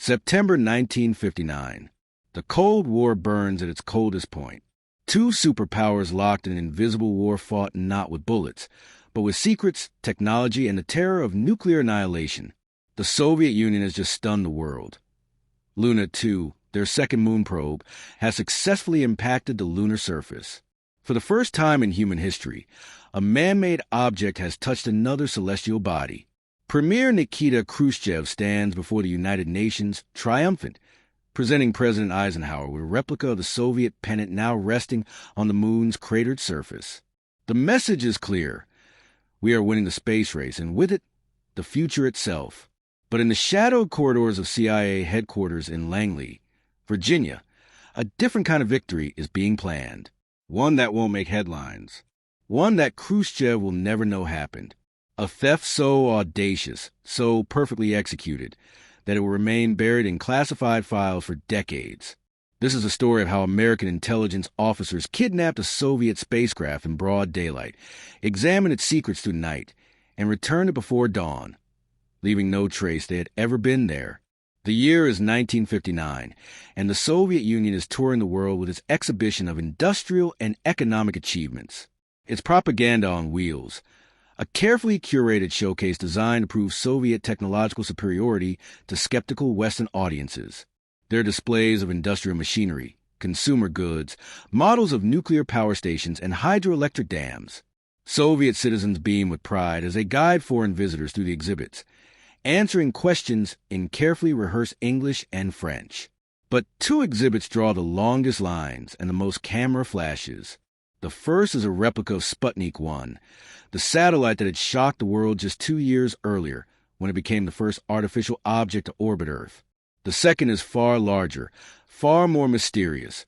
September 1959. The Cold War burns at its coldest point. Two superpowers locked in an invisible war fought not with bullets, but with secrets, technology, and the terror of nuclear annihilation. The Soviet Union has just stunned the world. Luna 2, their second moon probe, has successfully impacted the lunar surface. For the first time in human history, a man-made object has touched another celestial body. Premier Nikita Khrushchev stands before the United Nations, triumphant, presenting President Eisenhower with a replica of the Soviet pennant now resting on the moon's cratered surface. The message is clear. We are winning the space race, and with it, the future itself. But in the shadowed corridors of CIA headquarters in Langley, Virginia, a different kind of victory is being planned. One that won't make headlines. One that Khrushchev will never know happened. A theft so audacious, so perfectly executed, that it will remain buried in classified files for decades. This is a story of how American intelligence officers kidnapped a Soviet spacecraft in broad daylight, examined its secrets through the night, and returned it before dawn, leaving no trace they had ever been there. The year is 1959, and the Soviet Union is touring the world with its exhibition of industrial and economic achievements. It's propaganda on wheels, a carefully curated showcase designed to prove Soviet technological superiority to skeptical Western audiences. There are displays of industrial machinery, consumer goods, models of nuclear power stations, and hydroelectric dams. Soviet citizens beam with pride as they guide foreign visitors through the exhibits, answering questions in carefully rehearsed English and French. But two exhibits draw the longest lines and the most camera flashes. The first is a replica of Sputnik 1, the satellite that had shocked the world just 2 years earlier when it became the first artificial object to orbit Earth. The second is far larger, far more mysterious,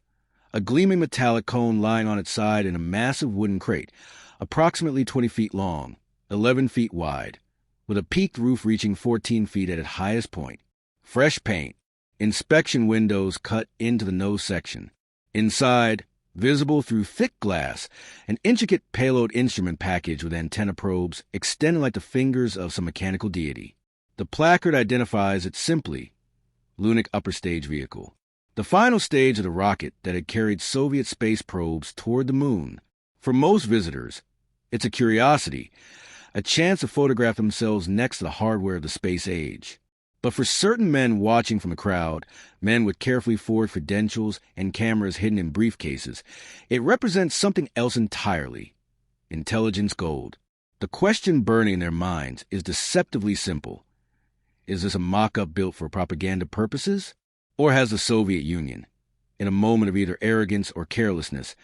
a gleaming metallic cone lying on its side in a massive wooden crate, approximately 20 feet long, 11 feet wide, with a peaked roof reaching 14 feet at its highest point. Fresh paint, inspection windows cut into the nose section. Inside, visible through thick glass, an intricate payload instrument package with antenna probes extending like the fingers of some mechanical deity. The placard identifies it simply, Lunik Upper Stage Vehicle, the final stage of the rocket that had carried Soviet space probes toward the moon. For most visitors, it's a curiosity, a chance to photograph themselves next to the hardware of the space age. But for certain men watching from the crowd, men with carefully forged credentials and cameras hidden in briefcases, it represents something else entirely. Intelligence gold. The question burning in their minds is deceptively simple. Is this a mock-up built for propaganda purposes? Or has the Soviet Union, in a moment of either arrogance or carelessness,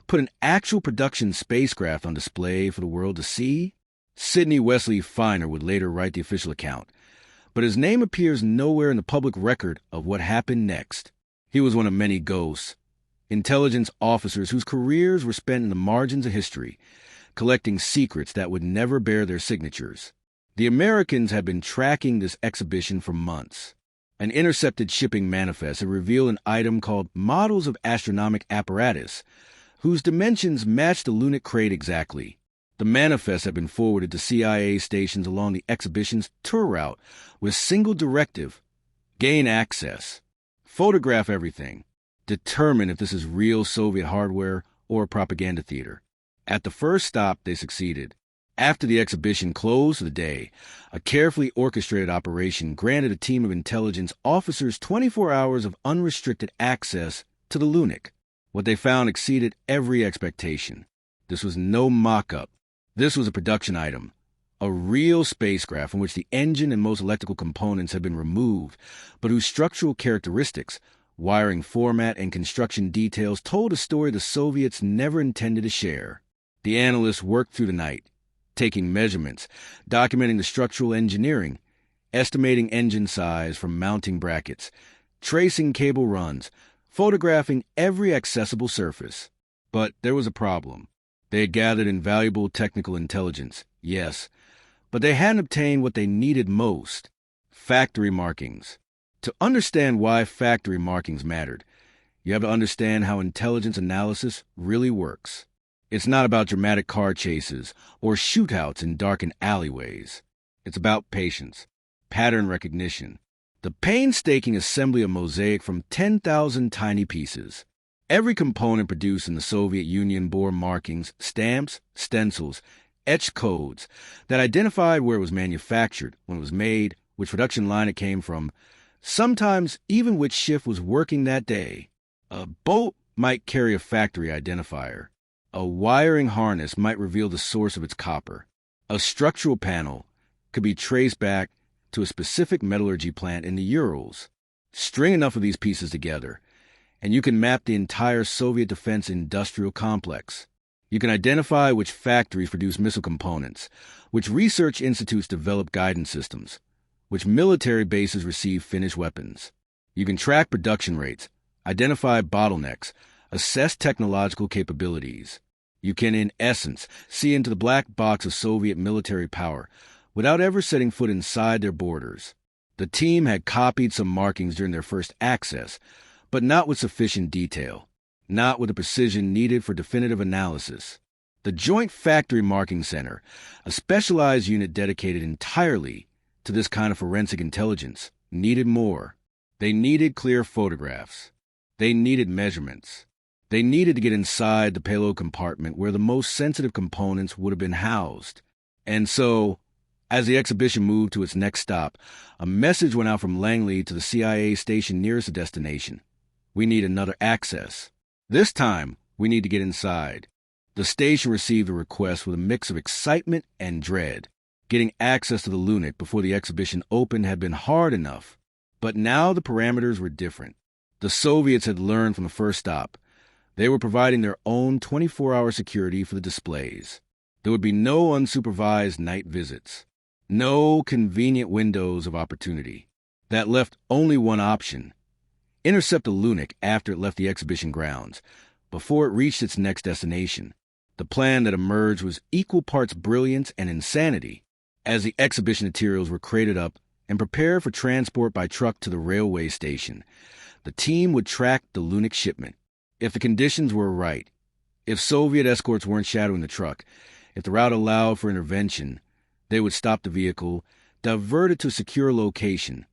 put an actual production spacecraft on display for the world to see? Sidney Wesley Feiner would later write the official account, but his name appears nowhere in the public record of what happened next. He was one of many ghosts, intelligence officers whose careers were spent in the margins of history, collecting secrets that would never bear their signatures. The Americans had been tracking this exhibition for months. An intercepted shipping manifest had revealed an item called Models of Astronomic Apparatus, whose dimensions matched the Lunik crate exactly. The manifest had been forwarded to CIA stations along the exhibition's tour route with single directive: gain access, photograph everything, determine if this is real Soviet hardware or a propaganda theater. At the first stop, they succeeded. After the exhibition closed for the day, a carefully orchestrated operation granted a team of intelligence officers 24 hours of unrestricted access to the Lunik. What they found exceeded every expectation. This was no mock-up. This was a production item, a real spacecraft from which the engine and most electrical components had been removed, but whose structural characteristics, wiring format, and construction details told a story the Soviets never intended to share. The analysts worked through the night, taking measurements, documenting the structural engineering, estimating engine size from mounting brackets, tracing cable runs, photographing every accessible surface. But there was a problem. They had gathered invaluable technical intelligence, yes, but they hadn't obtained what they needed most: factory markings. To understand why factory markings mattered, you have to understand how intelligence analysis really works. It's not about dramatic car chases or shootouts in darkened alleyways. It's about patience, pattern recognition, The painstaking assembly of mosaic from 10,000 tiny pieces. Every component produced in the Soviet Union bore markings, stamps, stencils, etched codes that identified where it was manufactured, when it was made, which production line it came from, sometimes even which shift was working that day. A bolt might carry a factory identifier. A wiring harness might reveal the source of its copper. A structural panel could be traced back to a specific metallurgy plant in the Urals. String enough of these pieces together, and you can map the entire Soviet defense industrial complex. You can identify which factories produce missile components, which research institutes develop guidance systems, which military bases receive finished weapons. You can track production rates, identify bottlenecks, assess technological capabilities. You can, in essence, see into the black box of Soviet military power without ever setting foot inside their borders. The team had copied some markings during their first access, but not with sufficient detail, not with the precision needed for definitive analysis. The Joint Factory Marking Center, a specialized unit dedicated entirely to this kind of forensic intelligence, needed more. They needed clear photographs. They needed measurements. They needed to get inside the payload compartment where the most sensitive components would have been housed. And so, as the exhibition moved to its next stop, a message went out from Langley to the CIA station nearest the destination. We need another access. This time, we need to get inside. The station received a request with a mix of excitement and dread. Getting access to the Lunik before the exhibition opened had been hard enough, but now the parameters were different. The Soviets had learned from the first stop. They were providing their own 24-hour security for the displays. There would be no unsupervised night visits. No convenient windows of opportunity. That left only one option. Intercept the Lunik after it left the exhibition grounds, before it reached its next destination. The plan that emerged was equal parts brilliance and insanity. As the exhibition materials were crated up and prepared for transport by truck to the railway station, the team would track the Lunik shipment. If the conditions were right, if Soviet escorts weren't shadowing the truck, if the route allowed for intervention, they would stop the vehicle, divert it to a secure location,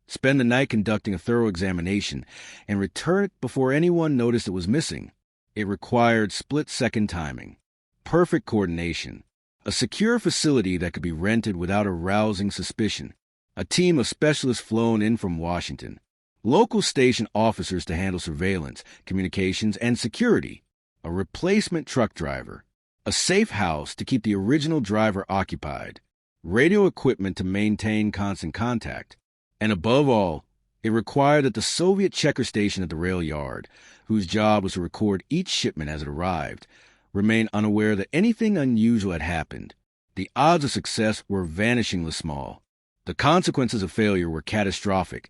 spend the night conducting a thorough examination, and return it before anyone noticed it was missing. It required split-second timing, perfect coordination, a secure facility that could be rented without arousing suspicion, a team of specialists flown in from Washington, local station officers to handle surveillance, communications, and security, a replacement truck driver, a safe house to keep the original driver occupied, radio equipment to maintain constant contact, and above all, it required that the Soviet checker station at the rail yard, whose job was to record each shipment as it arrived, remain unaware that anything unusual had happened. The odds of success were vanishingly small. The consequences of failure were catastrophic.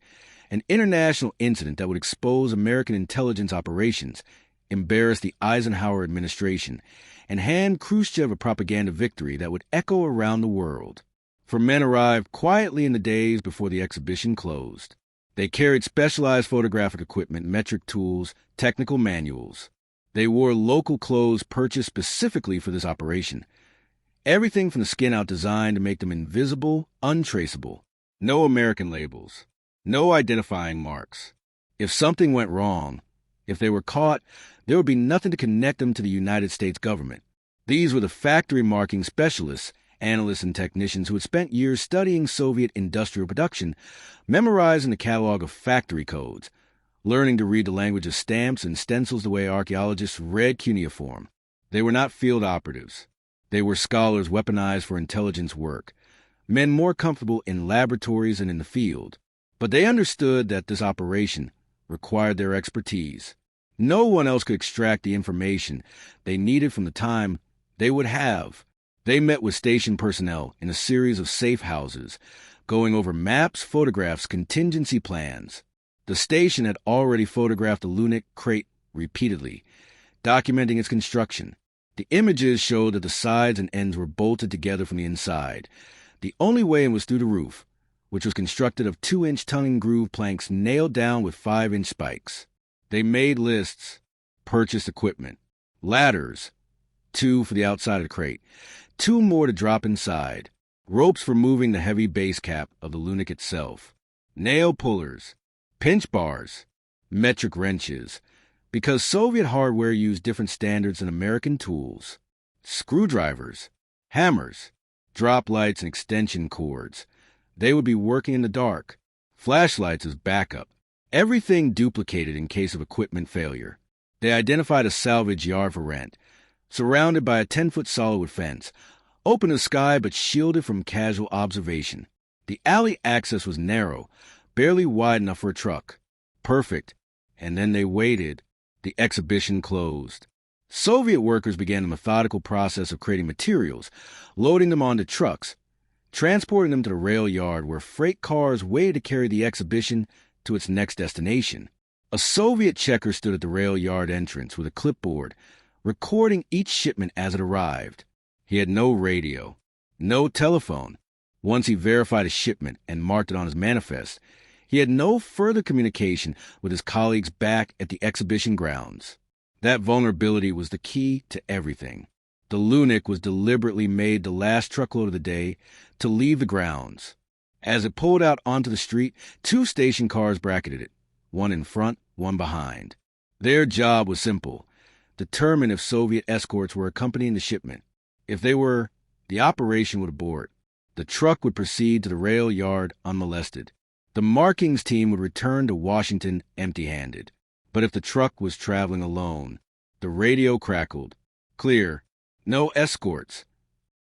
An international incident that would expose American intelligence operations, embarrass the Eisenhower administration, and hand Khrushchev a propaganda victory that would echo around the world. For men arrived quietly in the days before the exhibition closed. They carried specialized photographic equipment, metric tools, technical manuals. They wore local clothes purchased specifically for this operation. Everything from the skin-out designed to make them invisible, untraceable. No American labels. No identifying marks. If something went wrong, if they were caught, there would be nothing to connect them to the United States government. These were the factory marking specialists, analysts, and technicians who had spent years studying Soviet industrial production, memorizing the catalog of factory codes, learning to read the language of stamps and stencils the way archaeologists read cuneiform. They were not field operatives. They were scholars weaponized for intelligence work, men more comfortable in laboratories than in the field. But they understood that this operation required their expertise. No one else could extract the information they needed from the time they would have. They met with station personnel in a series of safe houses, going over maps, photographs, contingency plans. The station had already photographed the Lunik crate repeatedly, documenting its construction. The images showed that the sides and ends were bolted together from the inside. The only way in was through the roof, which was constructed of 2-inch tongue-and-groove planks nailed down with 5-inch spikes. They made lists, purchased equipment, ladders, 2 for the outside of the crate, 2 more to drop inside, ropes for moving the heavy base cap of the Lunik itself. nail pullers, pinch bars, metric wrenches, because Soviet hardware used different standards than American tools, screwdrivers, hammers, drop lights, and extension cords. They would be working in the dark, flashlights as backup, everything duplicated in case of equipment failure. They identified a salvage yard for rent, surrounded by a 10-foot solid fence, open to sky but shielded from casual observation. The alley access was narrow, barely wide enough for a truck. Perfect. And then they waited. The exhibition closed. Soviet workers began the methodical process of creating materials, loading them onto trucks, transporting them to the rail yard where freight cars waited to carry the exhibition to its next destination. A Soviet checker stood at the rail yard entrance with a clipboard, recording each shipment as it arrived. He had no radio, no telephone. Once he verified a shipment and marked it on his manifest, he had no further communication with his colleagues back at the exhibition grounds. That vulnerability was the key to everything. The Lunik was deliberately made the last truckload of the day to leave the grounds. As it pulled out onto the street, 2 station cars bracketed it, one in front, one behind. Their job was simple: determine if Soviet escorts were accompanying the shipment. If they were, the operation would abort. The truck would proceed to the rail yard unmolested. The markings team would return to Washington empty-handed. But if the truck was traveling alone, the radio crackled. Clear. No escorts.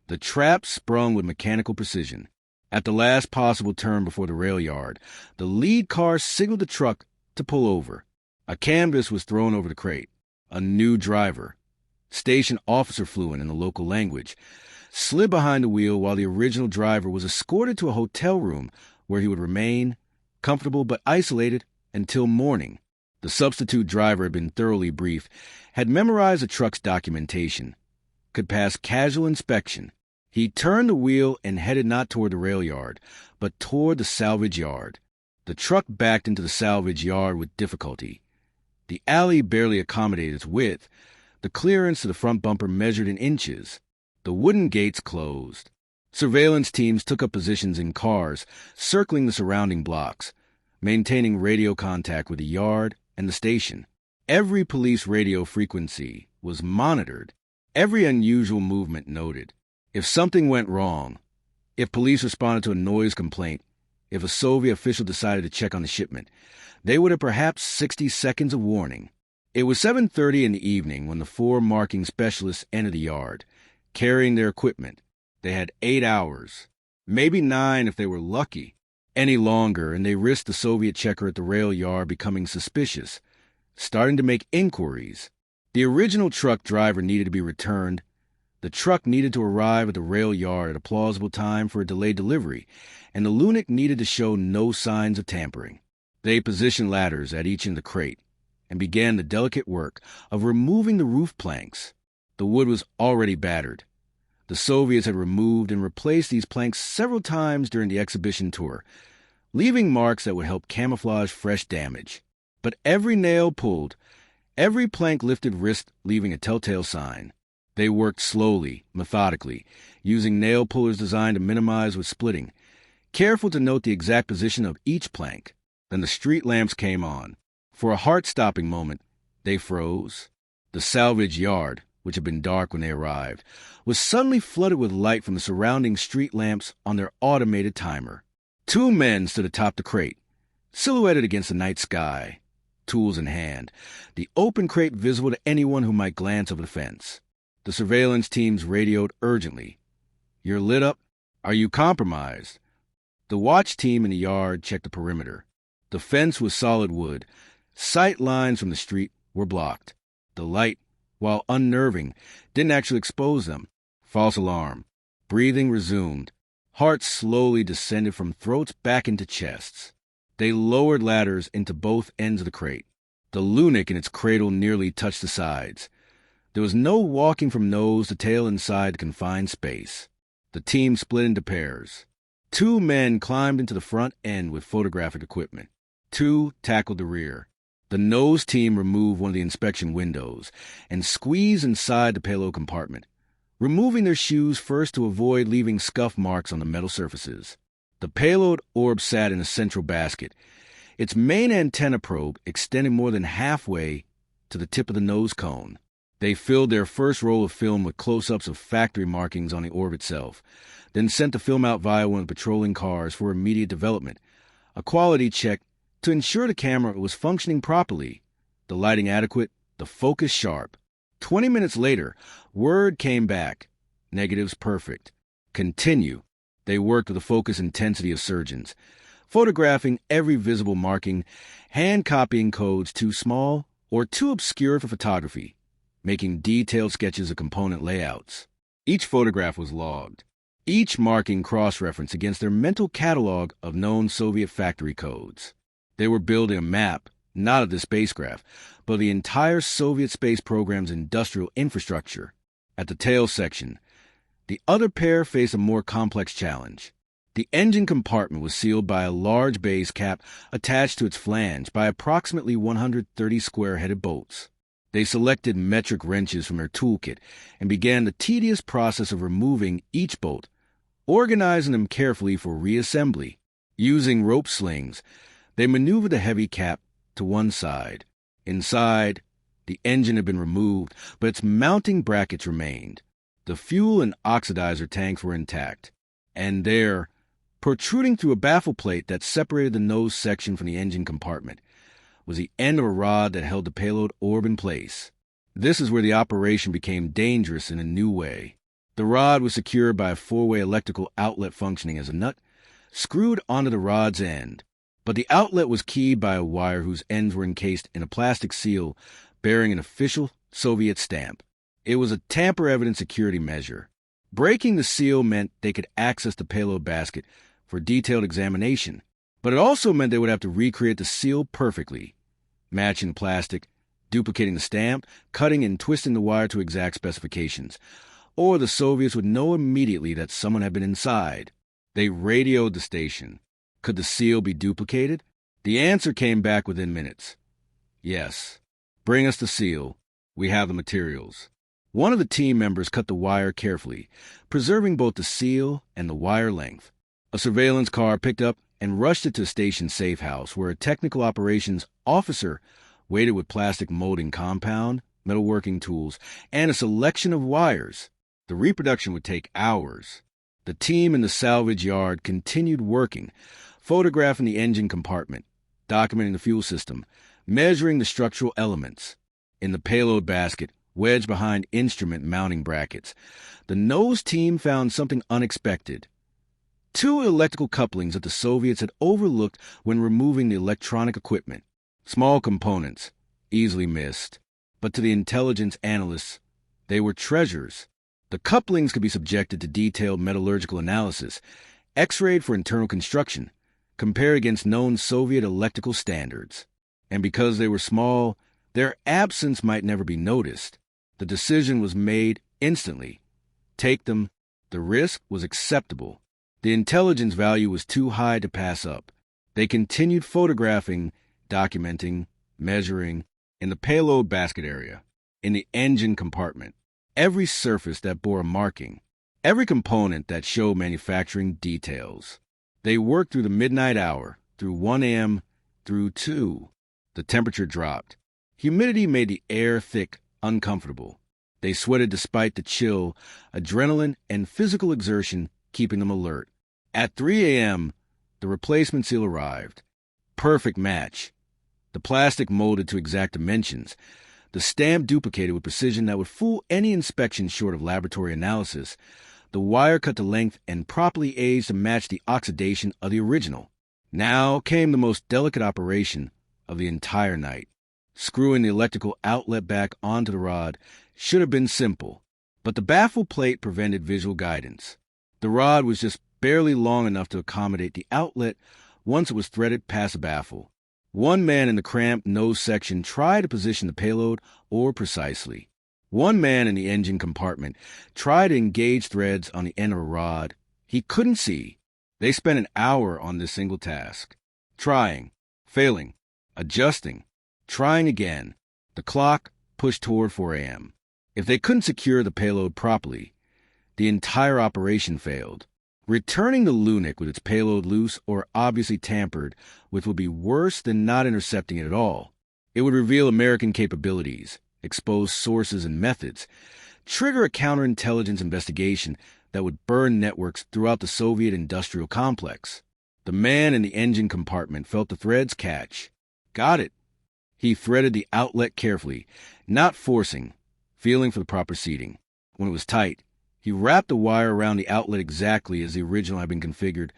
The trap sprung with mechanical precision. At the last possible turn before the rail yard, the lead car signaled the truck to pull over. A canvas was thrown over the crate. A new driver, station officer fluent in the local language, slid behind the wheel while the original driver was escorted to a hotel room where he would remain, comfortable but isolated, until morning. The substitute driver had been thoroughly briefed, had memorized the truck's documentation, could pass casual inspection. He turned the wheel and headed not toward the rail yard, but toward the salvage yard. The truck backed into the salvage yard with difficulty. The alley barely accommodated its width. The clearance to the front bumper measured in inches. The wooden gates closed. Surveillance teams took up positions in cars, circling the surrounding blocks, maintaining radio contact with the yard and the station. Every police radio frequency was monitored, every unusual movement noted. If something went wrong, if police responded to a noise complaint, if a Soviet official decided to check on the shipment, they would have perhaps 60 seconds of warning. It was 7:30 in the evening when the 4 marking specialists entered the yard, carrying their equipment. They had 8 hours, maybe 9 if they were lucky. Any longer, and they risked the Soviet checker at the rail yard becoming suspicious, starting to make inquiries. The original truck driver needed to be returned. The truck needed to arrive at the rail yard at a plausible time for a delayed delivery, and the Lunik needed to show no signs of tampering. They positioned ladders at each end of the crate and began the delicate work of removing the roof planks. The wood was already battered. The Soviets had removed and replaced these planks several times during the exhibition tour, leaving marks that would help camouflage fresh damage. But every nail pulled, every plank lifted risked leaving a telltale sign. They worked slowly, methodically, using nail pullers designed to minimize with splitting, careful to note the exact position of each plank. Then the street lamps came on. For a heart-stopping moment, they froze. The salvage yard, which had been dark when they arrived, was suddenly flooded with light from the surrounding street lamps on their automated timer. 2 men stood atop the crate, silhouetted against the night sky, tools in hand, the open crate visible to anyone who might glance over the fence. The surveillance teams radioed urgently. "You're lit up? Are you compromised?" The watch team in the yard checked the perimeter. The fence was solid wood. Sight lines from the street were blocked. The light, while unnerving, didn't actually expose them. False alarm. Breathing resumed. Hearts slowly descended from throats back into chests. They lowered ladders into both ends of the crate. The Lunik in its cradle nearly touched the sides. There was no walking from nose to tail inside the confined space. The team split into pairs. 2 men climbed into the front end with photographic equipment. 2 tackled the rear. The nose team removed one of the inspection windows and squeezed inside the payload compartment, removing their shoes first to avoid leaving scuff marks on the metal surfaces. The payload orb sat in a central basket, its main antenna probe extending more than halfway to the tip of the nose cone. They filled their first roll of film with close-ups of factory markings on the orb itself, then sent the film out via one of the patrolling cars for immediate development, a quality check to ensure the camera was functioning properly, the lighting adequate, the focus sharp. 20 minutes later, word came back. Negatives perfect. Continue. They worked with the focus intensity of surgeons, photographing every visible marking, hand-copying codes too small or too obscure for photography, making detailed sketches of component layouts. Each photograph was logged, each marking cross-referenced against their mental catalog of known Soviet factory codes. They were building a map, not of the spacecraft, but the entire Soviet space program's industrial infrastructure. At the tail section, the other pair faced a more complex challenge. The engine compartment was sealed by a large base cap attached to its flange by approximately 130 square-headed bolts. They selected metric wrenches from their toolkit and began the tedious process of removing each bolt, organizing them carefully for reassembly. Using rope slings, they maneuvered the heavy cap to one side. Inside, the engine had been removed, but its mounting brackets remained. The fuel and oxidizer tanks were intact, and there, protruding through a baffle plate that separated the nose section from the engine compartment, was the end of a rod that held the payload orb in place. This is where the operation became dangerous in a new way. The rod was secured by a four-way electrical outlet functioning as a nut, screwed onto the rod's end. But the outlet was keyed by a wire whose ends were encased in a plastic seal bearing an official Soviet stamp. It was a tamper-evident security measure. Breaking the seal meant they could access the payload basket for detailed examination, but it also meant they would have to recreate the seal perfectly, matching the plastic, duplicating the stamp, cutting and twisting the wire to exact specifications, or the Soviets would know immediately that someone had been inside. They radioed the station. Could the seal be duplicated? The answer came back within minutes. Yes. Bring us the seal. We have the materials. One of the team members cut the wire carefully, preserving both the seal and the wire length. A surveillance car picked up and rushed it to the station safe house, where a technical operations officer waited with plastic molding compound, metalworking tools, and a selection of wires. The reproduction would take hours. The team in the salvage yard continued working, photographing the engine compartment, documenting the fuel system, measuring the structural elements. In the payload basket, wedged behind instrument mounting brackets, the nose team found something unexpected. Two electrical couplings that the Soviets had overlooked when removing the electronic equipment. Small components, easily missed. But to the intelligence analysts, they were treasures. The couplings could be subjected to detailed metallurgical analysis, X-rayed for internal construction, compared against known Soviet electrical standards. And because they were small, their absence might never be noticed. The decision was made instantly. Take them. The risk was acceptable. The intelligence value was too high to pass up. They continued photographing, documenting, measuring, in the payload basket area, in the engine compartment, every surface that bore a marking, every component that showed manufacturing details. They worked through the midnight hour, through 1 a.m., through 2. The temperature dropped. Humidity made the air thick, uncomfortable. They sweated despite the chill, adrenaline, and physical exertion keeping them alert. At 3 a.m., the replacement seal arrived. Perfect match. The plastic molded to exact dimensions, the stamp duplicated with precision that would fool any inspection short of laboratory analysis, the wire cut to length and properly aged to match the oxidation of the original. Now came the most delicate operation of the entire night. Screwing the electrical outlet back onto the rod should have been simple, but the baffle plate prevented visual guidance. The rod was just barely long enough to accommodate the outlet once it was threaded past the baffle. One man in the cramped nose section tried to position the payload or precisely. One man in the engine compartment tried to engage threads on the end of a rod. He couldn't see. They spent an hour on this single task. Trying, failing, adjusting, trying again. The clock pushed toward 4 a.m. If they couldn't secure the payload properly, the entire operation failed. Returning the Lunik with its payload loose or obviously tampered with would be worse than not intercepting it at all. It would reveal American capabilities, expose sources and methods, trigger a counterintelligence investigation that would burn networks throughout the Soviet industrial complex. The man in the engine compartment felt the threads catch. Got it. He threaded the outlet carefully, not forcing, feeling for the proper seating. When it was tight, he wrapped the wire around the outlet exactly as the original had been configured,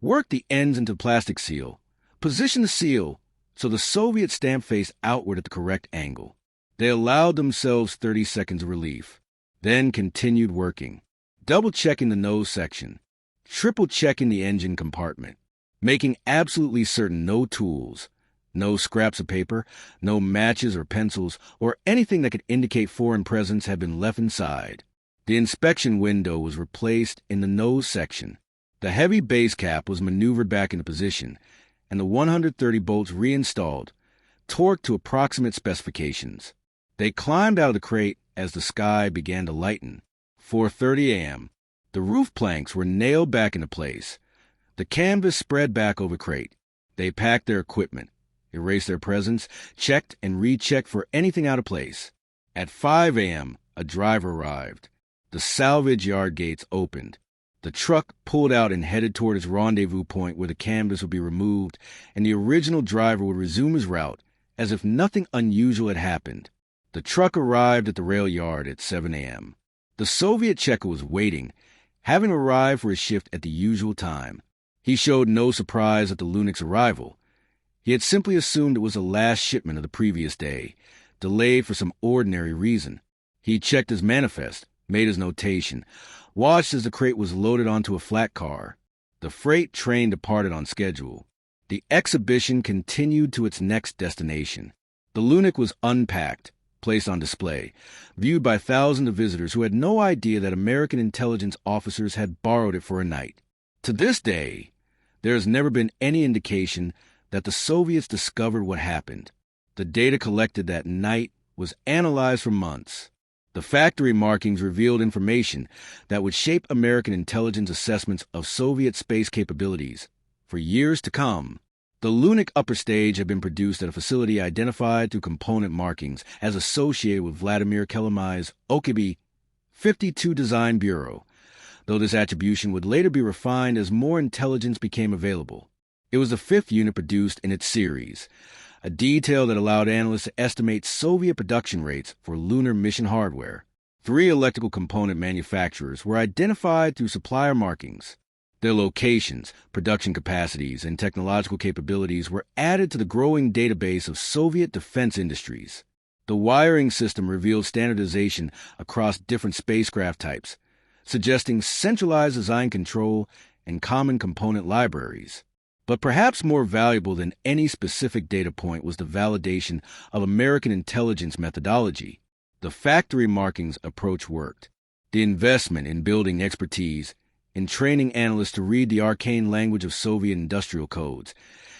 worked the ends into the plastic seal, positioned the seal so the Soviet stamp faced outward at the correct angle. They allowed themselves 30 seconds of relief, then continued working, double-checking the nose section, triple-checking the engine compartment, making absolutely certain no tools, no scraps of paper, no matches or pencils, or anything that could indicate foreign presence had been left inside. The inspection window was replaced in the nose section. The heavy base cap was maneuvered back into position, and the 130 bolts reinstalled, torqued to approximate specifications. They climbed out of the crate as the sky began to lighten. 4:30 a.m. The roof planks were nailed back into place. The canvas spread back over the crate. They packed their equipment, erased their presence, checked and rechecked for anything out of place. At 5 a.m., a driver arrived. The salvage yard gates opened. The truck pulled out and headed toward its rendezvous point where the canvas would be removed, and the original driver would resume his route as if nothing unusual had happened. The truck arrived at the rail yard at 7 a.m. The Soviet checker was waiting, having arrived for his shift at the usual time. He showed no surprise at the Lunik's arrival. He had simply assumed it was the last shipment of the previous day, delayed for some ordinary reason. He checked his manifest, made his notation, watched as the crate was loaded onto a flat car. The freight train departed on schedule. The exhibition continued to its next destination. The Lunik was unpacked, placed on display, viewed by thousands of visitors who had no idea that American intelligence officers had borrowed it for a night. To this day, there has never been any indication that the Soviets discovered what happened. The data collected that night was analyzed for months. The factory markings revealed information that would shape American intelligence assessments of Soviet space capabilities for years to come. The Lunik upper stage had been produced at a facility identified through component markings as associated with Vladimir Kelemay's Okibi 52 Design Bureau, though this attribution would later be refined as more intelligence became available. It was the fifth unit produced in its series, a detail that allowed analysts to estimate Soviet production rates for lunar mission hardware. 3 electrical component manufacturers were identified through supplier markings. Their locations, production capacities, and technological capabilities were added to the growing database of Soviet defense industries. The wiring system revealed standardization across different spacecraft types, suggesting centralized design control and common component libraries. But perhaps more valuable than any specific data point was the validation of American intelligence methodology. The factory markings approach worked. The investment in building expertise, in training analysts to read the arcane language of Soviet industrial codes,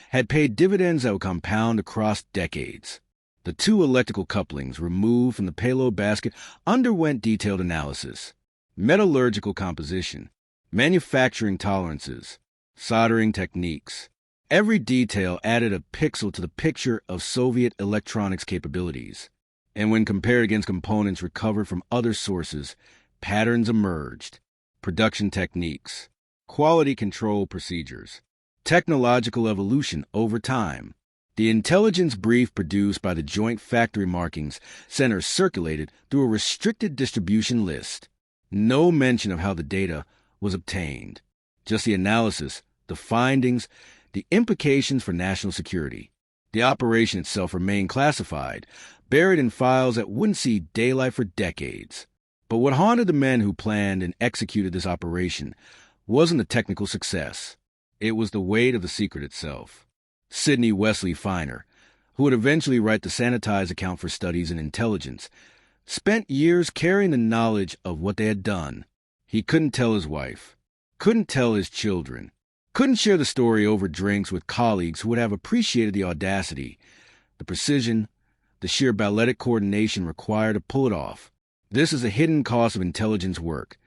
had paid dividends that would compound across decades. The 2 electrical couplings removed from the payload basket underwent detailed analysis. Metallurgical composition, manufacturing tolerances, soldering techniques. Every detail added a pixel to the picture of Soviet electronics capabilities. And when compared against components recovered from other sources, patterns emerged. Production techniques, quality control procedures, technological evolution over time. The intelligence brief produced by the joint factory markings center circulated through a restricted distribution list. No mention of how the data was obtained, just the analysis, the findings, the implications for national security. The operation itself remained classified, buried in files that wouldn't see daylight for decades. But what haunted the men who planned and executed this operation wasn't the technical success. It was the weight of the secret itself. Sidney Wesley Feiner, who would eventually write the sanitized account for studies in intelligence, spent years carrying the knowledge of what they had done. He couldn't tell his wife, couldn't tell his children, couldn't share the story over drinks with colleagues who would have appreciated the audacity, the precision, the sheer balletic coordination required to pull it off. This is a hidden cost of intelligence work,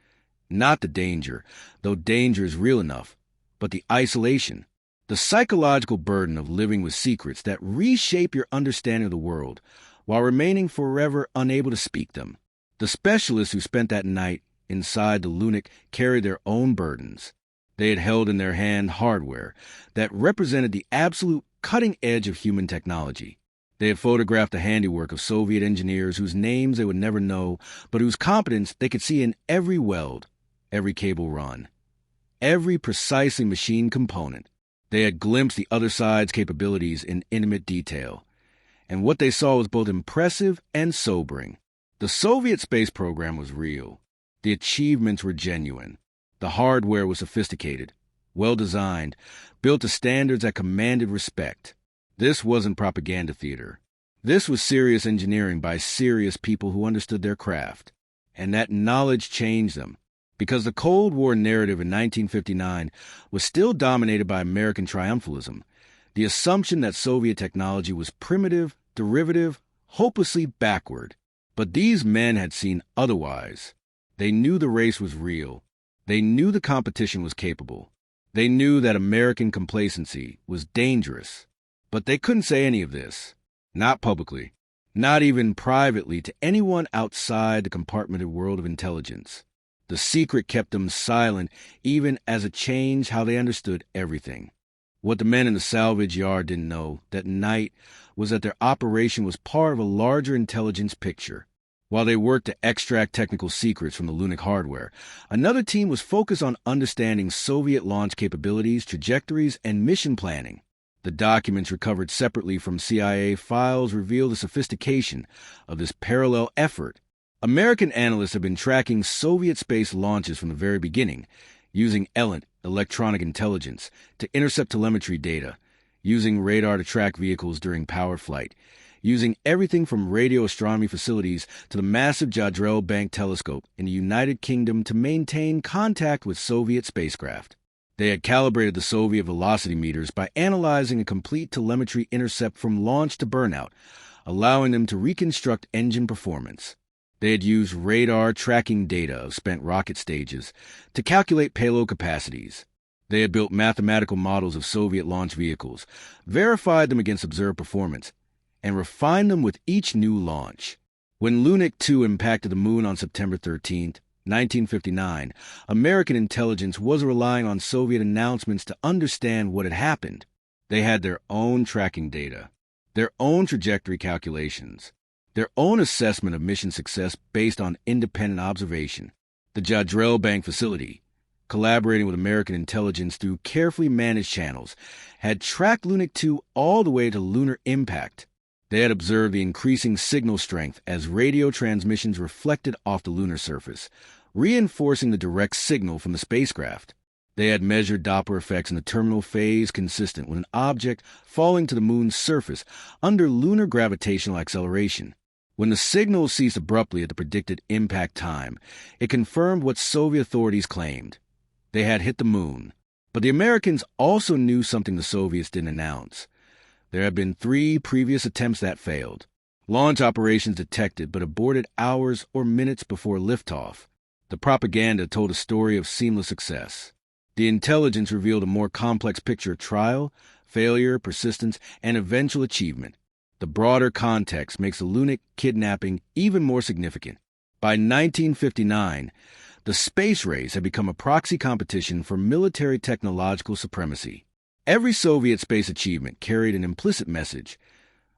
Not the danger, though danger is real enough, but the isolation. The psychological burden of living with secrets that reshape your understanding of the world while remaining forever unable to speak them. The specialists who spent that night inside the Lunik carried their own burdens. They had held in their hand hardware that represented the absolute cutting edge of human technology. They had photographed the handiwork of Soviet engineers whose names they would never know, but whose competence they could see in every weld, every cable run, every precisely machined component. They had glimpsed the other side's capabilities in intimate detail, and what they saw was both impressive and sobering. The Soviet space program was real. The achievements were genuine. The hardware was sophisticated, well-designed, built to standards that commanded respect. This wasn't propaganda theater. This was serious engineering by serious people who understood their craft. And that knowledge changed them, because the Cold War narrative in 1959 was still dominated by American triumphalism, the assumption that Soviet technology was primitive, derivative, hopelessly backward. But these men had seen otherwise. They knew the race was real. They knew the competition was capable. They knew that American complacency was dangerous. But they couldn't say any of this. Not publicly. Not even privately to anyone outside the compartmented world of intelligence. The secret kept them silent, even as it changed how they understood everything. What the men in the salvage yard didn't know that night was that their operation was part of a larger intelligence picture. While they worked to extract technical secrets from the Lunik hardware, another team was focused on understanding Soviet launch capabilities, trajectories, and mission planning. The documents recovered separately from CIA files reveal the sophistication of this parallel effort. American analysts have been tracking Soviet space launches from the very beginning, using ELINT, electronic intelligence, to intercept telemetry data, using radar to track vehicles during power flight, using everything from radio astronomy facilities to the massive Jadrel Bank telescope in the United Kingdom to maintain contact with Soviet spacecraft. They had calibrated the Soviet velocity meters by analyzing a complete telemetry intercept from launch to burnout, allowing them to reconstruct engine performance. They had used radar tracking data of spent rocket stages to calculate payload capacities. They had built mathematical models of Soviet launch vehicles, verified them against observed performance, and refined them with each new launch. When Lunik 2 impacted the moon on September 13, 1959, American intelligence was relying on Soviet announcements to understand what had happened. They had their own tracking data, their own trajectory calculations, their own assessment of mission success based on independent observation. The Jadrel Bank facility, collaborating with American intelligence through carefully managed channels, had tracked Lunik 2 all the way to lunar impact. They had observed the increasing signal strength as radio transmissions reflected off the lunar surface, reinforcing the direct signal from the spacecraft. They had measured Doppler effects in the terminal phase consistent with an object falling to the moon's surface under lunar gravitational acceleration. When the signal ceased abruptly at the predicted impact time, it confirmed what Soviet authorities claimed. They had hit the moon. But the Americans also knew something the Soviets didn't announce. There had been 3 previous attempts that failed. Launch operations detected but aborted hours or minutes before liftoff. The propaganda told a story of seamless success. The intelligence revealed a more complex picture of trial, failure, persistence, and eventual achievement. The broader context makes the Lunik kidnapping even more significant. By 1959, the space race had become a proxy competition for military technological supremacy. Every Soviet space achievement carried an implicit message.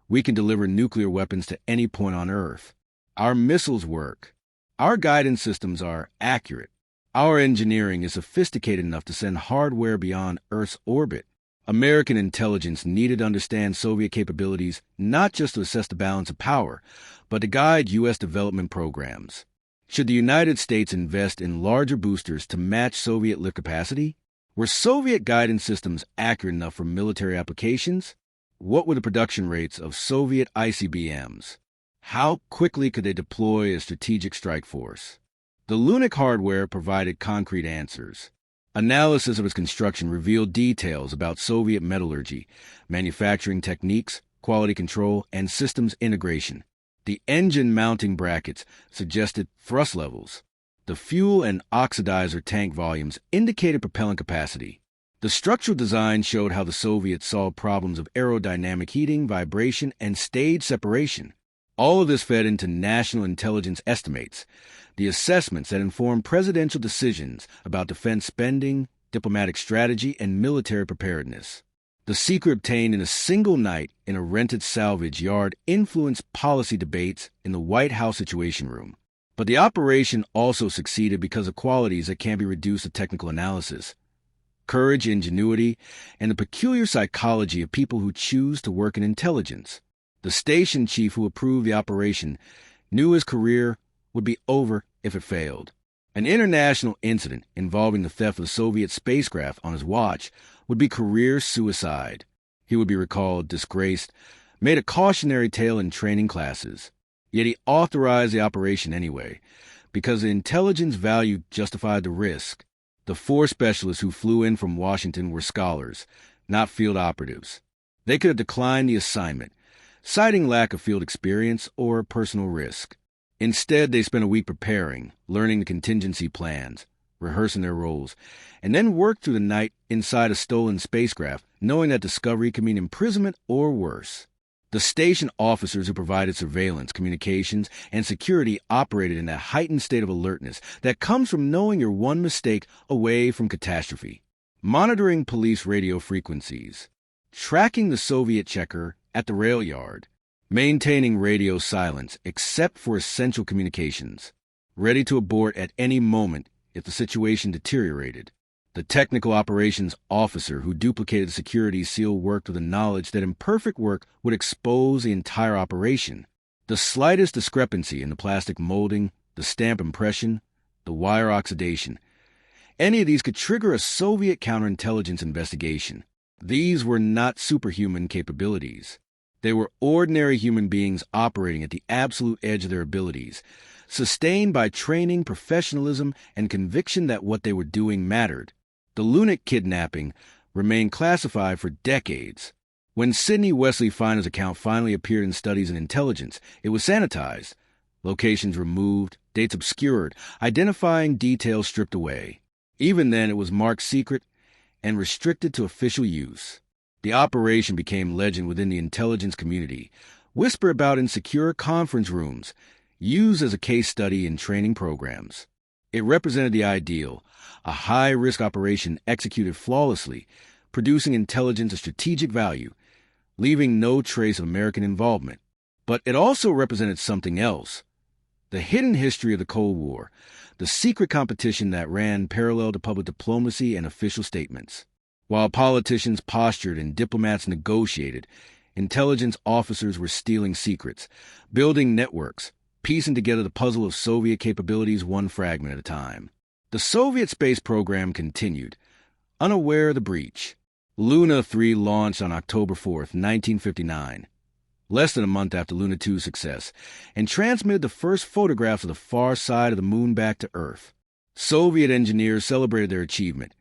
We can deliver nuclear weapons to any point on Earth. Our missiles work. Our guidance systems are accurate. Our engineering is sophisticated enough to send hardware beyond Earth's orbit. American intelligence needed to understand Soviet capabilities not just to assess the balance of power, but to guide U.S. development programs. Should the United States invest in larger boosters to match Soviet lift capacity? Were Soviet guidance systems accurate enough for military applications? What were the production rates of Soviet ICBMs? How quickly could they deploy a strategic strike force? The Lunik hardware provided concrete answers. Analysis of its construction revealed details about Soviet metallurgy, manufacturing techniques, quality control, and systems integration. The engine mounting brackets suggested thrust levels. The fuel and oxidizer tank volumes indicated propellant capacity. The structural design showed how the Soviets solved problems of aerodynamic heating, vibration, and stage separation. All of this fed into national intelligence estimates, the assessments that inform presidential decisions about defense spending, diplomatic strategy, and military preparedness. The secret obtained in a single night in a rented salvage yard influenced policy debates in the White House Situation Room. But the operation also succeeded because of qualities that can't be reduced to technical analysis. Courage, ingenuity, and the peculiar psychology of people who choose to work in intelligence. The station chief who approved the operation knew his career would be over if it failed. An international incident involving the theft of the Soviet spacecraft on his watch would be career suicide. He would be recalled, disgraced, made a cautionary tale in training classes. Yet he authorized the operation anyway, because the intelligence value justified the risk. The 4 specialists who flew in from Washington were scholars, not field operatives. They could have declined the assignment, citing lack of field experience or personal risk. Instead, they spent a week preparing, learning the contingency plans, rehearsing their roles, and then worked through the night inside a stolen spacecraft, knowing that discovery could mean imprisonment or worse. The station officers who provided surveillance, communications, and security operated in that heightened state of alertness that comes from knowing you're one mistake away from catastrophe. Monitoring police radio frequencies, tracking the Soviet checker at the rail yard, maintaining radio silence except for essential communications, ready to abort at any moment if the situation deteriorated. The technical operations officer who duplicated the security seal worked with the knowledge that imperfect work would expose the entire operation. The slightest discrepancy in the plastic molding, the stamp impression, the wire oxidation, any of these could trigger a Soviet counterintelligence investigation. These were not superhuman capabilities. They were ordinary human beings operating at the absolute edge of their abilities, sustained by training, professionalism, and conviction that what they were doing mattered. The Lunik kidnapping remained classified for decades. When Sidney Wesley Finer's account finally appeared in Studies in Intelligence, it was sanitized, locations removed, dates obscured, identifying details stripped away. Even then, it was marked secret and restricted to official use. The operation became legend within the intelligence community, whispered about in secure conference rooms, used as a case study in training programs. It represented the ideal, a high-risk operation executed flawlessly, producing intelligence of strategic value, leaving no trace of American involvement. But it also represented something else, the hidden history of the Cold War, the secret competition that ran parallel to public diplomacy and official statements. While politicians postured and diplomats negotiated, intelligence officers were stealing secrets, building networks, piecing together the puzzle of Soviet capabilities one fragment at a time. The Soviet space program continued, unaware of the breach. Luna 3 launched on October 4, 1959, less than a month after Luna 2's success, and transmitted the first photographs of the far side of the moon back to Earth. Soviet engineers celebrated their achievement,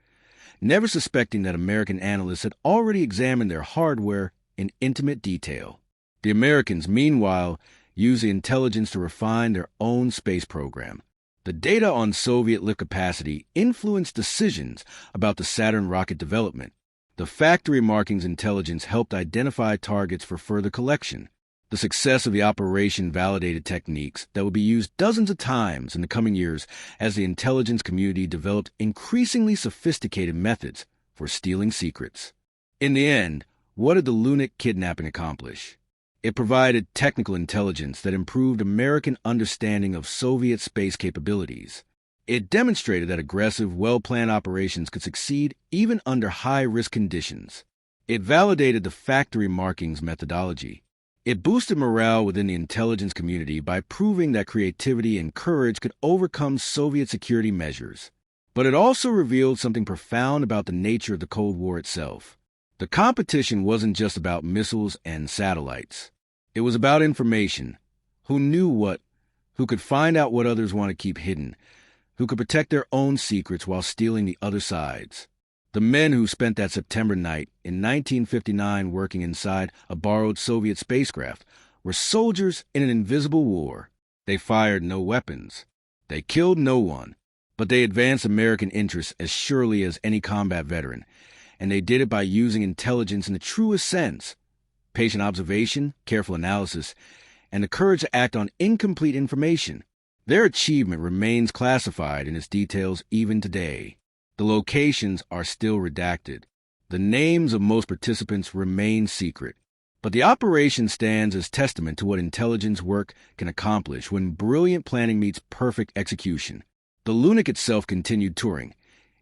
never suspecting that American analysts had already examined their hardware in intimate detail. The Americans, meanwhile, used the intelligence to refine their own space program. The data on Soviet lift capacity influenced decisions about the Saturn rocket development. The factory markings intelligence helped identify targets for further collection. The success of the operation validated techniques that would be used dozens of times in the coming years as the intelligence community developed increasingly sophisticated methods for stealing secrets. In the end, what did the Lunik kidnapping accomplish? It provided technical intelligence that improved American understanding of Soviet space capabilities. It demonstrated that aggressive, well-planned operations could succeed even under high-risk conditions. It validated the factory markings methodology. It boosted morale within the intelligence community by proving that creativity and courage could overcome Soviet security measures. But it also revealed something profound about the nature of the Cold War itself. The competition wasn't just about missiles and satellites. It was about information. Who knew what, who could find out what others want to keep hidden, who could protect their own secrets while stealing the other side's. The men who spent that September night in 1959 working inside a borrowed Soviet spacecraft were soldiers in an invisible war. They fired no weapons. They killed no one, but they advanced American interests as surely as any combat veteran, and they did it by using intelligence in the truest sense: patient observation, careful analysis, and the courage to act on incomplete information. Their achievement remains classified in its details even today. The locations are still redacted. The names of most participants remain secret. But the operation stands as testament to what intelligence work can accomplish when brilliant planning meets perfect execution. The Lunik itself continued touring,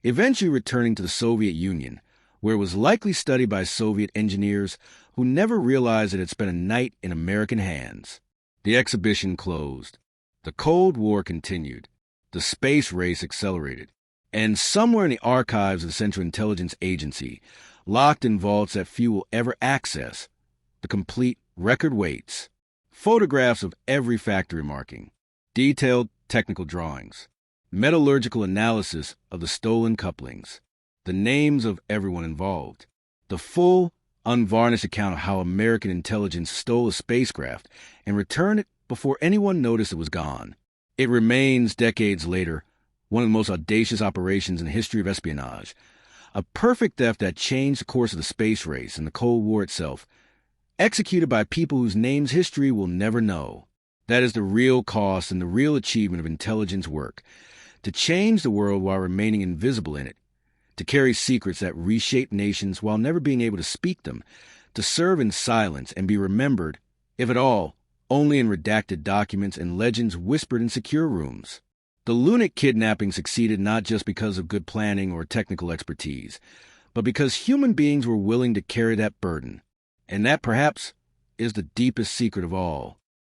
eventually returning to the Soviet Union, where it was likely studied by Soviet engineers who never realized it had spent a night in American hands. The exhibition closed. The Cold War continued. The space race accelerated. And somewhere in the archives of the Central Intelligence Agency, locked in vaults that few will ever access, the complete record waits. Photographs of every factory marking, detailed technical drawings, metallurgical analysis of the stolen couplings, the names of everyone involved, the full, unvarnished account of how American intelligence stole a spacecraft and returned it before anyone noticed it was gone. It remains, decades later, one of the most audacious operations in the history of espionage, a perfect theft that changed the course of the space race and the Cold War itself, executed by people whose names history will never know. That is the real cost and the real achievement of intelligence work: to change the world while remaining invisible in it, to carry secrets that reshape nations while never being able to speak them, to serve in silence and be remembered, if at all, only in redacted documents and legends whispered in secure rooms. The Lunik kidnapping succeeded not just because of good planning or technical expertise, but because human beings were willing to carry that burden. And that, perhaps, is the deepest secret of all.